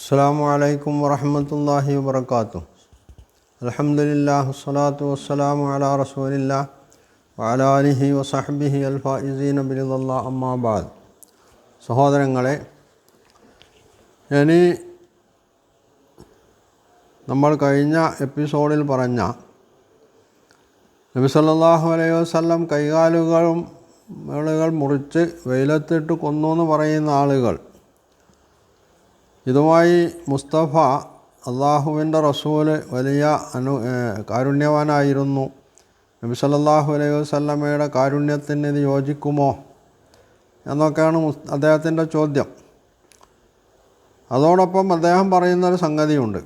അസ്സലാമു അലൈക്കും വറഹ്മത്തുള്ളാഹി വബറകാതുഹു. അൽഹംദുലില്ലാഹി വസ്സലാത്തു വസ്സലാമു അലാ റസൂലില്ലാഹി വഅലാ ആലിഹി വസഹ്ബിഹി അൽ ഫായിസീന ബിറിദല്ലാഹി അമ്മാ ബഅദ്. സഹോദരങ്ങളെ, ഇനി നമ്മൾ കഴിഞ്ഞ എപ്പിസോഡിൽ പറഞ്ഞ നബി സല്ലല്ലാഹു അലൈഹി വസല്ലം കൈകാലുകൾ മുറിച്ച് വെയിലത്തിട്ട് കൊന്നു എന്ന് പറയുന്ന ആളുകൾ, ഇതുമായി മുസ്തഫ അള്ളാഹുവിൻ്റെ റസൂൽ വലിയ കാരുണ്യവാനായിരുന്നു, നബി സല്ലല്ലാഹു അലൈഹി വസല്ലമയുടെ കാരുണ്യത്തിന് ഇത് യോജിക്കുമോ എന്നൊക്കെയാണ് അദ്ദേഹത്തിൻ്റെ ചോദ്യം. അതോടൊപ്പം അദ്ദേഹം പറയുന്നൊരു സംഗതിയുണ്ട്.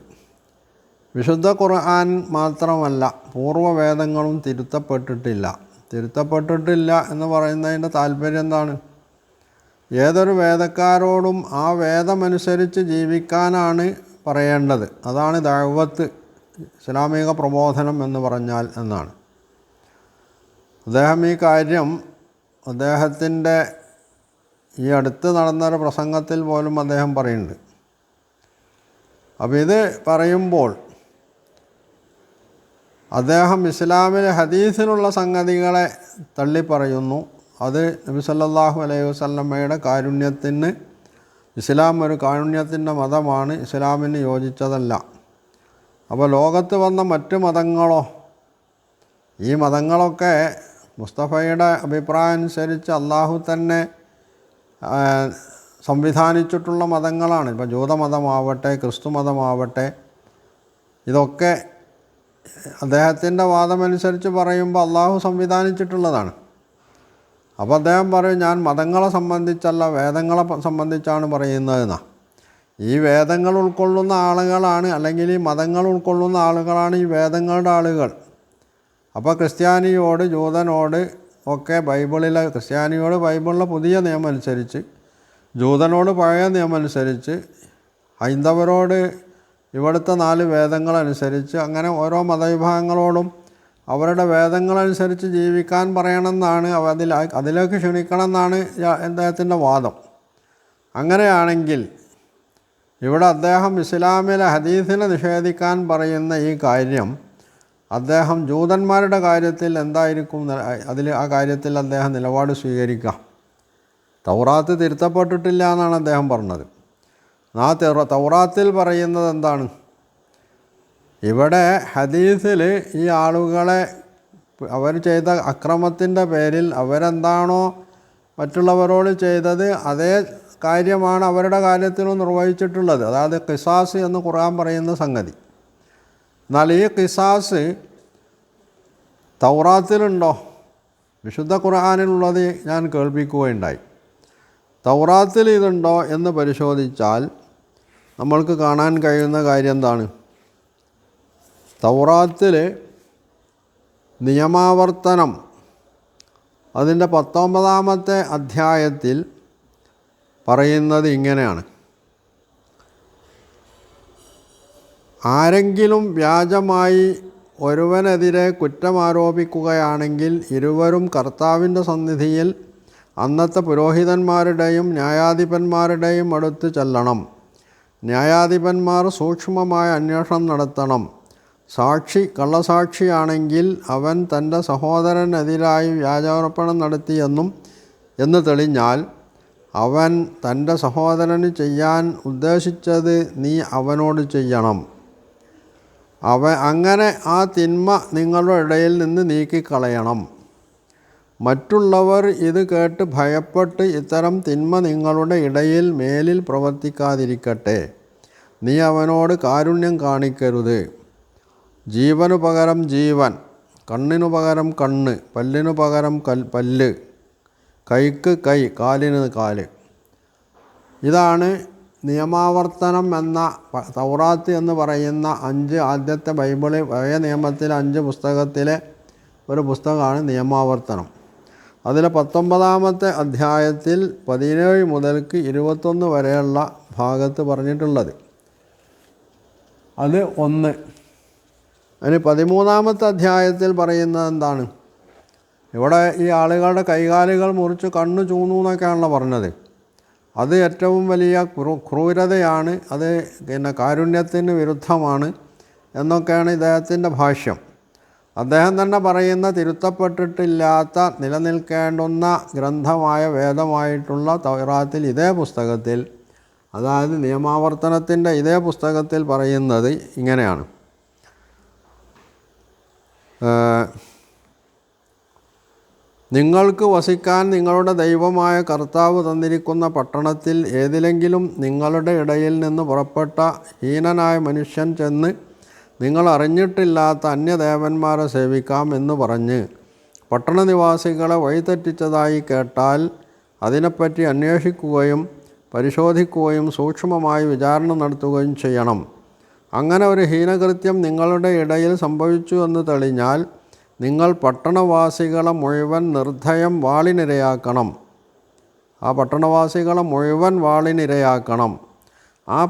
വിശുദ്ധ ഖുർആൻ മാത്രമല്ല, പൂർവ്വവേദങ്ങളും തിരുത്തപ്പെട്ടിട്ടില്ല എന്ന് പറയുന്നതിൻ്റെ താല്പര്യം എന്താണ്? ഏതൊരു വേദക്കാരോടും ആ വേദമനുസരിച്ച് ജീവിക്കാനാണ് പറയേണ്ടത്. അതാണ് ദഅവത്ത്, ഇസ്ലാമിക പ്രബോധനം എന്ന് പറഞ്ഞാൽ എന്നാണ്. അദ്ദേഹം ഈ കാര്യം അദ്ദേഹത്തിൻ്റെ ഈ അടുത്ത് നടന്നൊരു പ്രസംഗത്തിൽ പോലും അദ്ദേഹം പറയുന്നുണ്ട്. അപ്പോൾ ഇത് പറയുമ്പോൾ അദ്ദേഹം ഇസ്ലാമിലെ ഹദീസിലുള്ള സംഗതികളെ തള്ളിപ്പറയുന്നു. അത് നബി സല്ലല്ലാഹു അലൈഹി വസല്ലമയുടെ കാരുണ്യത്തിന്, ഇസ്ലാം ഒരു കാരുണ്യത്തിൻ്റെ മതമാണ്, ഇസ്ലാമിന് യോജിച്ചതല്ല. അപ്പോൾ ലോകത്ത് വന്ന മറ്റ് മതങ്ങളോ, ഈ മതങ്ങളൊക്കെ മുസ്തഫയുടെ അഭിപ്രായം അനുസരിച്ച് അള്ളാഹു തന്നെ സംവിധാനിച്ചിട്ടുള്ള മതങ്ങളാണ്. ഇപ്പോൾ ജൂതമതമാവട്ടെ, ക്രിസ്തു മതമാവട്ടെ, ഇതൊക്കെ അദ്ദേഹത്തിൻ്റെ വാദമനുസരിച്ച് പറയുമ്പോൾ അള്ളാഹു സംവിധാനിച്ചിട്ടുള്ളതാണ്. അപ്പോൾ അദ്ദേഹം പറയും, ഞാൻ മതങ്ങളെ സംബന്ധിച്ചല്ല വേദങ്ങളെ സംബന്ധിച്ചാണ് പറയുന്നതെന്നാണ്. ഈ വേദങ്ങൾ ഉൾക്കൊള്ളുന്ന ആളുകളാണ്, അല്ലെങ്കിൽ ഈ മതങ്ങൾ ഉൾക്കൊള്ളുന്ന ആളുകളാണ് ഈ വേദങ്ങളുടെ ആളുകൾ. അപ്പോൾ ക്രിസ്ത്യാനിയോട്, ജൂതനോട് ഒക്കെ ക്രിസ്ത്യാനിയോട് ബൈബിളിലെ പുതിയ നിയമം അനുസരിച്ച്, ജൂതനോട് പഴയ നിയമം അനുസരിച്ച്, ഹൈന്ദവരോട് ഇവിടുത്തെ 4 വേദങ്ങളനുസരിച്ച്, അങ്ങനെ ഓരോ മതവിഭാഗങ്ങളോടും അവരുടെ വേദങ്ങളനുസരിച്ച് ജീവിക്കാൻ പറയണമെന്നാണ്, അതിലേക്ക് ക്ഷണിക്കണം എന്നാണ് അദ്ദേഹത്തിൻ്റെ വാദം. അങ്ങനെയാണെങ്കിൽ ഇവിടെ അദ്ദേഹം ഇസ്ലാമിലെ ഹദീസിനെ നിഷേധിക്കാൻ പറയുന്ന ഈ കാര്യം അദ്ദേഹം ജൂതന്മാരുടെ കാര്യത്തിൽ എന്തായിരിക്കും, ആ കാര്യത്തിൽ അദ്ദേഹം നിലപാട് സ്വീകരിക്കാം. തൗറാത്ത് തിരുത്തപ്പെട്ടിട്ടില്ല എന്നാണ് അദ്ദേഹം പറഞ്ഞത്. ആ തൗറാത്തിൽ പറയുന്നത് എന്താണ്? ഇവിടെ ഹദീസിൽ ഈ ആളുകളെ അവർ ചെയ്ത അക്രമത്തിൻ്റെ പേരിൽ അവരെന്താണോ മറ്റുള്ളവരോട് ചെയ്തത്, അതേ കാര്യമാണ് അവരുടെ കാര്യത്തിലും നിർവഹിച്ചിട്ടുള്ളത്. അതായത് ഖിസാസ് എന്ന് ഖുർആൻ പറയുന്ന സംഗതി. എന്നാൽ ഈ ഖിസാസ് തൗറാത്തിലുണ്ടോ? വിശുദ്ധ ഖുർആനിലുള്ളത് ഞാൻ കേൾപ്പിക്കുകയുണ്ടായി. തൗറാത്തിൽ ഇതുണ്ടോ എന്ന് പരിശോധിച്ചാൽ നമ്മൾക്ക് കാണാൻ കഴിയുന്ന കാര്യം എന്താണ്? തൗറാത്തിൽ നിയമാവർത്തനം അതിൻ്റെ 19-ാമത്തെ അധ്യായത്തിൽ പറയുന്നത് ഇങ്ങനെയാണ്: ആരെങ്കിലും വ്യാജമായി ഒരുവനെതിരെ കുറ്റമാരോപിക്കുകയാണെങ്കിൽ ഇരുവരും കർത്താവിൻ്റെ സന്നിധിയിൽ അന്നത്തെ പുരോഹിതന്മാരുടെയും ന്യായാധിപന്മാരുടെയും അടുത്ത് ചെല്ലണം. ന്യായാധിപന്മാർ സൂക്ഷ്മമായ അന്വേഷണം നടത്തണം. സാക്ഷി കള്ളസാക്ഷിയാണെങ്കിൽ അവൻ തൻ്റെ സഹോദരനെതിരായി വ്യാജാരോപണം എന്ന് തെളിഞ്ഞാൽ അവൻ തൻ്റെ സഹോദരന് ചെയ്യാൻ ഉദ്ദേശിച്ചത് നീ അവനോട് ചെയ്യണം. അങ്ങനെ ആ തിന്മ നിങ്ങളുടെ ഇടയിൽ നിന്ന് നീക്കിക്കളയണം. മറ്റുള്ളവർ ഇത് കേട്ട് ഭയപ്പെട്ട് ഇത്തരം തിന്മ നിങ്ങളുടെ ഇടയിൽ മേലിൽ പ്രവർത്തിക്കാതിരിക്കട്ടെ. നീ അവനോട് കാരുണ്യം കാണിക്കരുത്. ജീവനു പകരം ജീവൻ, കണ്ണിനു പകരം കണ്ണ്, പല്ലിനു പകരം പല്ല്, കൈക്ക് കൈ, കാലിന് കാല്. ഇതാണ് നിയമാവർത്തനം എന്ന തൗറാത്ത് എന്ന് പറയുന്ന 5 ആദ്യത്തെ ബൈബിളിൽ പഴയ നിയമത്തിലെ 5 പുസ്തകത്തിലെ ഒരു പുസ്തകമാണ് നിയമാവർത്തനം. അതിലെ 19-ാമത്തെ അധ്യായത്തിൽ 17 മുതൽക്ക് 21 വരെയുള്ള ഭാഗത്ത് പറഞ്ഞിട്ടുള്ളത്. അത് 1. അതിന് 13-ാമത്തെ അധ്യായത്തിൽ പറയുന്നത് എന്താണ്? ഇവിടെ ഈ ആളുകളുടെ കൈകാലുകൾ മുറിച്ച് കണ്ണ് ചൂന്നു എന്നൊക്കെയാണല്ലോ പറഞ്ഞത്. അത് ഏറ്റവും വലിയ ക്രൂരതയാണ്, അത് പിന്നെ കാരുണ്യത്തിന് വിരുദ്ധമാണ് എന്നൊക്കെയാണ് ഇദ്ദേഹത്തിൻ്റെ ഭാഷ്യം. അദ്ദേഹം തന്നെ പറയുന്ന തിരുത്തപ്പെട്ടിട്ടില്ലാത്ത നിലനിൽക്കേണ്ടുന്ന ഗ്രന്ഥമായ വേദമായിട്ടുള്ള തൗറാത്തിൽ ഇതേ പുസ്തകത്തിൽ, അതായത് നിയമാവർത്തനത്തിൻ്റെ ഇതേ പുസ്തകത്തിൽ പറയുന്നത് ഇങ്ങനെയാണ്: നിങ്ങൾക്ക് വസിക്കാൻ നിങ്ങളുടെ ദൈവമായ കർത്താവ് തന്നിരിക്കുന്ന പട്ടണത്തിൽ ഏതിലെങ്കിലും നിങ്ങളുടെ ഇടയിൽ നിന്ന് പുറപ്പെട്ട ഹീനനായ മനുഷ്യൻ ചെന്ന് നിങ്ങൾ അറിഞ്ഞിട്ടില്ലാത്ത അന്യദേവന്മാരെ സേവിക്കാം എന്ന് പറഞ്ഞ് പട്ടണനിവാസികളെ വഴിതെറ്റിച്ചതായി കേട്ടാൽ അതിനെപ്പറ്റി അന്വേഷിക്കുകയും പരിശോധിക്കുകയും സൂക്ഷ്മമായി വിചാരണ നടത്തുകയും ചെയ്യണം. അങ്ങനെ ഒരു ഹീനകൃത്യം നിങ്ങളുടെ ഇടയിൽ സംഭവിച്ചു എന്ന് തെളിഞ്ഞാൽ നിങ്ങൾ പട്ടണവാസികളെ മുഴുവൻ നിർദ്ധയം വാളിനിരയാക്കണം. ആ പട്ടണവാസികളെ മുഴുവൻ വാളിനിരയാക്കണം. ആ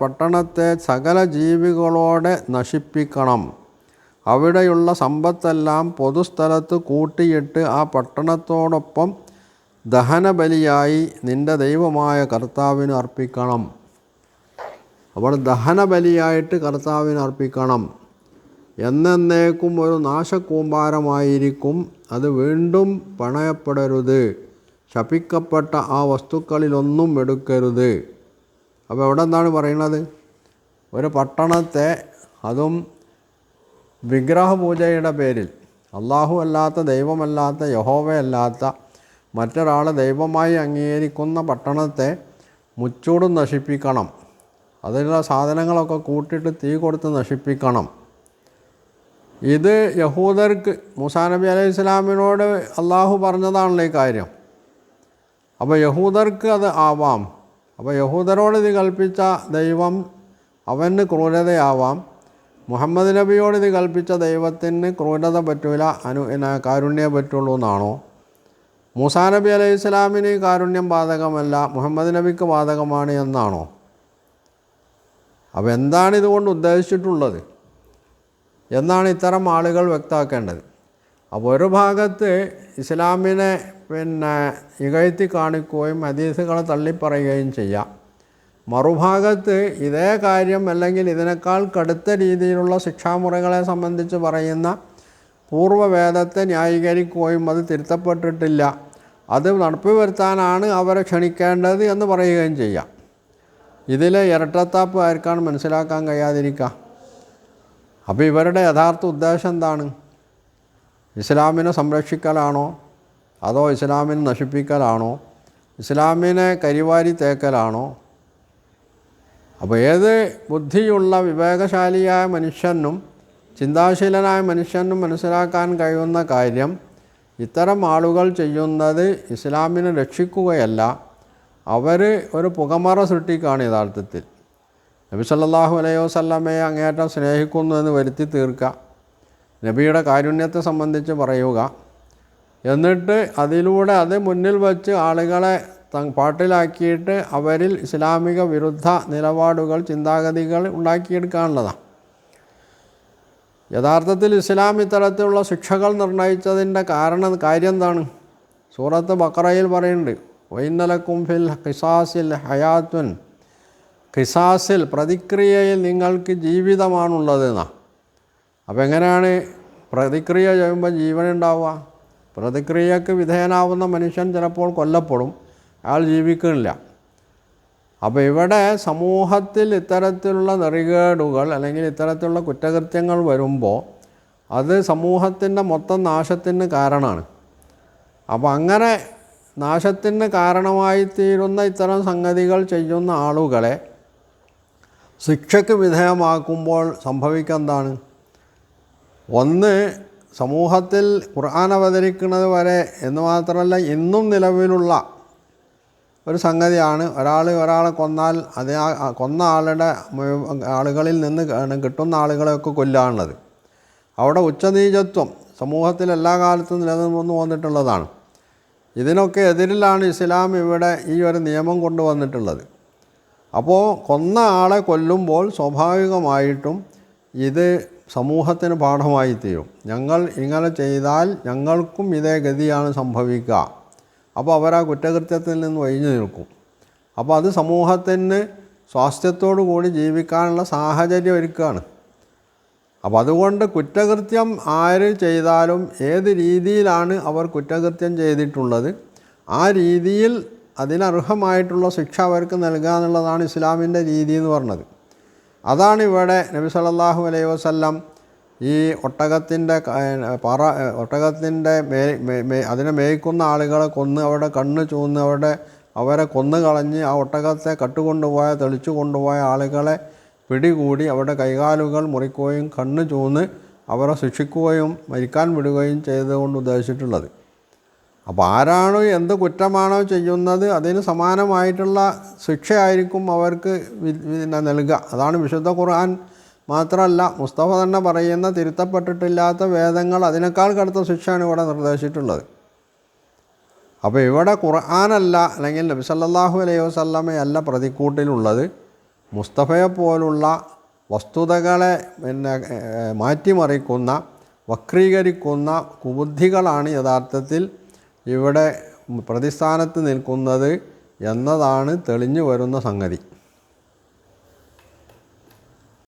പട്ടണത്തെ സകല ജീവികളോടെ നശിപ്പിക്കണം. അവിടെയുള്ള സമ്പത്തെല്ലാം പൊതുസ്ഥലത്ത് കൂട്ടിയിട്ട് ആ പട്ടണത്തോടൊപ്പം ദഹനബലിയായി നിൻ്റെ ദൈവമായ കർത്താവിന് അർപ്പിക്കണം. അപ്പോൾ ദഹനബലിയായിട്ട് കർത്താവിന് അർപ്പിക്കണം. എന്നേക്കും ഒരു നാശകൂമ്പാരമായിരിക്കും അത്, വീണ്ടും പണയപ്പെടരുത്. ശപിക്കപ്പെട്ട ആ വസ്തുക്കളിലൊന്നും എടുക്കരുത്. അപ്പോൾ ഇവിടെ എന്താണ് പറയുന്നത്? ഒരു പട്ടണത്തെ, അതും വിഗ്രഹപൂജയുടെ പേരിൽ, അള്ളാഹു അല്ലാത്ത, ദൈവമല്ലാത്ത, യഹോവയല്ലാത്ത മറ്റൊരാളെ ദൈവമായി അംഗീകരിക്കുന്ന പട്ടണത്തെ മുച്ചൂടും നശിപ്പിക്കണം. അതിലുള്ള സാധനങ്ങളൊക്കെ കൂട്ടിയിട്ട് തീ കൊടുത്ത് നശിപ്പിക്കണം. ഇത് യഹൂദർക്ക്, മൂസാ നബി അലൈഹി ഇസ്ലാമിനോട് അള്ളാഹു പറഞ്ഞതാണല്ലോ ഈ കാര്യം. അപ്പോൾ യഹൂദർക്ക് അത് ആവാം. അപ്പോൾ യഹൂദരോട് ഇത് കൽപ്പിച്ച ദൈവം അവന് ക്രൂരതയാവാം. മുഹമ്മദ് നബിയോട് ഇത് കൽപ്പിച്ച ദൈവത്തിന് ക്രൂരത പറ്റൂല, കാരുണ്യം പറ്റുള്ളൂ എന്നാണോ? മൂസാ നബി അലൈഹി ഇസ്ലാമിന് കാരുണ്യം ബാധകമല്ല, മുഹമ്മദ് നബിക്ക് ബാധകമാണ് എന്നാണോ? അപ്പോൾ എന്താണ് ഇതുകൊണ്ട് ഉദ്ദേശിച്ചിട്ടുള്ളത് എന്നാണ് ഇത്തരം ആളുകൾ വ്യക്തമാക്കേണ്ടത്. അപ്പോൾ ഒരു ഭാഗത്ത് ഇസ്ലാമിനെ ഇകഴ്ത്തി കാണിക്കുകയും ഹദീസുകളെ തള്ളിപ്പറയുകയും ചെയ്യാം. മറുഭാഗത്ത് ഇതേ കാര്യം അല്ലെങ്കിൽ ഇതിനേക്കാൾ കടുത്ത രീതിയിലുള്ള ശിക്ഷാമുറകളെ സംബന്ധിച്ച് പറയുന്ന പൂർവ്വവേദത്തെ ന്യായീകരിക്കുകയും അത് തിരുത്തപ്പെട്ടിട്ടില്ല, അത് നടപ്പു വരുത്താനാണ് അവരെ ക്ഷണിക്കേണ്ടത് എന്ന് പറയുകയും ചെയ്യാം. ഇതിലെ ഇരട്ടത്താപ്പ് ആർക്കാണ് മനസ്സിലാക്കാൻ കഴിയാതിരിക്കുക? അപ്പോൾ ഇവരുടെ യഥാർത്ഥ ഉദ്ദേശം എന്താണ്? ഇസ്ലാമിനെ സംരക്ഷിക്കലാണോ, അതോ ഇസ്ലാമിനെ നശിപ്പിക്കലാണോ, ഇസ്ലാമിനെ കരിവാരി തേക്കലാണോ? അപ്പോൾ ഏത് ബുദ്ധിയുള്ള വിവേകശാലിയായ മനുഷ്യനും ചിന്താശീലനായ മനുഷ്യനും മനസ്സിലാക്കാൻ കഴിയുന്ന കാര്യം, ഇത്തരം ആളുകൾ ചെയ്യുന്നത് ഇസ്ലാമിനെ രക്ഷിക്കുകയല്ല, അവർ ഒരു പുകമറ സൃഷ്ടിക്കുകയാണ് യഥാർത്ഥത്തിൽ. നബി സല്ലല്ലാഹു അലൈഹി വസല്ലമയെ അങ്ങേയറ്റം സ്നേഹിക്കുന്നു എന്ന് വരുത്തി തീർക്കുക, നബിയുടെ കാരുണ്യത്തെ സംബന്ധിച്ച് പറയുക, എന്നിട്ട് അതിലൂടെ അത് മുന്നിൽ വച്ച് ആളുകളെ പാട്ടിലാക്കിയിട്ട് അവരിൽ ഇസ്ലാമിക വിരുദ്ധ നിലപാടുകൾ, ചിന്താഗതികൾ ഉണ്ടാക്കിയെടുക്കാനുള്ളതാണ്. യഥാർത്ഥത്തിൽ ഇസ്ലാം ഇത്തരത്തിലുള്ള ശിക്ഷകൾ നിർണയിച്ചതിൻ്റെ കാര്യം എന്താണ്? സൂറത്ത് ബഖറയിൽ പറയുന്നുണ്ട്, വഇന്നലക്കും ഫിൽ ഖിസാസിൽ ഹയാത്തുൻ, ഖിസാസിൽ പ്രതിക്രിയയിൽ നിങ്ങൾക്ക് ജീവിതമാണുള്ളത് എന്നാണ്. അപ്പോൾ എങ്ങനെയാണ് പ്രതിക്രിയ ചെയ്യുമ്പോൾ ജീവനുണ്ടാവുക? പ്രതിക്രിയക്ക് വിധേയനാവുന്ന മനുഷ്യൻ ചിലപ്പോൾ കൊല്ലപ്പെടും, അയാൾ ജീവിക്കുന്നില്ല. അപ്പോൾ ഇവിടെ സമൂഹത്തിൽ ഇത്തരത്തിലുള്ള നെറികേടുകൾ അല്ലെങ്കിൽ ഇത്തരത്തിലുള്ള കുറ്റകൃത്യങ്ങൾ വരുമ്പോൾ അത് സമൂഹത്തിൻ്റെ മൊത്തം നാശത്തിന് കാരണമാണ്. അപ്പോൾ അങ്ങനെ നാശത്തിന് കാരണമായി തീരുന്ന ഇത്തരം സംഗതികൾ ചെയ്യുന്ന ആളുകളെ ശിക്ഷയ്ക്ക് വിധേയമാക്കുമ്പോൾ സംഭവിക്കുന്നതാണ്? ഒന്ന്, സമൂഹത്തിൽ ഖുർആൻ അവതരിക്കുന്നത് വരെ എന്ന് മാത്രമല്ല ഇന്നും നിലവിലുള്ള ഒരു സംഗതിയാണ്, ഒരാളെ കൊന്നാൽ അത് കൊന്ന ആളുടെ ആളുകളിൽ നിന്ന് കിട്ടുന്ന ആളുകളെയൊക്കെ കൊല്ലാനുള്ളത്. അവിടെ ഉച്ചനീചത്വം സമൂഹത്തിൽ എല്ലാ കാലത്തും നിലനിന്നു വന്നിട്ടുള്ളതാണ്. ഇതിനൊക്കെ എതിരിലാണ് ഇസ്ലാം ഇവിടെ ഈ ഒരു നിയമം കൊണ്ടുവന്നിട്ടുള്ളത്. അപ്പോൾ കൊന്ന ആളെ കൊല്ലുമ്പോൾ സ്വാഭാവികമായിട്ടും ഇത് സമൂഹത്തിന് പാഠമായി തീരും. ഞങ്ങൾ ഇങ്ങനെ ചെയ്താൽ ഞങ്ങൾക്കും ഇതേ ഗതിയാണ് സംഭവിക്കുക. അപ്പോൾ അവർ ആ കുറ്റകൃത്യത്തിൽ നിന്ന് ഒഴിഞ്ഞു നിൽക്കും. അപ്പോൾ അത് സമൂഹത്തിന് സ്വാസ്ഥ്യത്തോടു കൂടി ജീവിക്കാനുള്ള സാഹചര്യം ഒരുക്കുകയാണ്. അപ്പോൾ അതുകൊണ്ട് കുറ്റകൃത്യം ആര് ചെയ്താലും ഏത് രീതിയിലാണ് അവർ കുറ്റകൃത്യം ചെയ്തിട്ടുള്ളത് ആ രീതിയിൽ അതിനർഹമായിട്ടുള്ള ശിക്ഷ അവർക്ക് നൽകുക എന്നുള്ളതാണ് ഇസ്ലാമിൻ്റെ രീതി എന്ന് പറഞ്ഞത്. അതാണ് ഇവിടെ നബി സല്ലല്ലാഹു അലൈഹി വസല്ലം ഈ ഒട്ടകത്തിൻ്റെ അതിനെ മേയ്ക്കുന്ന ആളുകളെ കൊന്ന് അവിടെ കണ്ണ് ചൂന്ന് അവരെ കൊന്നു കളഞ്ഞ് ആ ഒട്ടകത്തെ കട്ടുകൊണ്ടുപോയ തെളിച്ചു കൊണ്ടുപോയ ആളുകളെ പിടികൂടി അവരുടെ കൈകാലുകൾ മുറിക്കുകയും കണ്ണ് ചൂന്ന് അവരെ ശിക്ഷിക്കുകയും മരിക്കാൻ വിടുകയും ചെയ്തുകൊണ്ട് ഉദ്ദേശിച്ചിട്ടുള്ളത്. അപ്പോൾ ആരാണോ എന്ത് കുറ്റമാണോ ചെയ്യുന്നത് അതിന് സമാനമായിട്ടുള്ള ശിക്ഷയായിരിക്കും അവർക്ക് നൽകുക. അതാണ് വിശുദ്ധ ഖുർആൻ മാത്രമല്ല മുസ്തഫ തന്നെ പറയുന്ന തിരുത്തപ്പെട്ടിട്ടില്ലാത്ത വേദങ്ങൾ അതിനേക്കാൾ കടുത്ത ശിക്ഷയാണ് ഇവിടെ നിർദ്ദേശിച്ചിട്ടുള്ളത്. അപ്പോൾ ഇവിടെ ഖുർആനല്ല അല്ലെങ്കിൽ നബി സല്ലല്ലാഹു അലൈഹി വസല്ലമയല്ല പ്രതിക്കൂട്ടിലുള്ളത്. മുസ്തഫയെപ്പോലുള്ള വസ്തുതകളെ മാറ്റിമറിക്കുന്ന വക്രീകരിക്കുന്ന കുബുദ്ധികളാണ് യഥാർത്ഥത്തിൽ ഇവിടെ പ്രതിസ്ഥാനത്ത് നിൽക്കുന്നത് എന്നതാണ് തെളിഞ്ഞു വരുന്ന സംഗതി.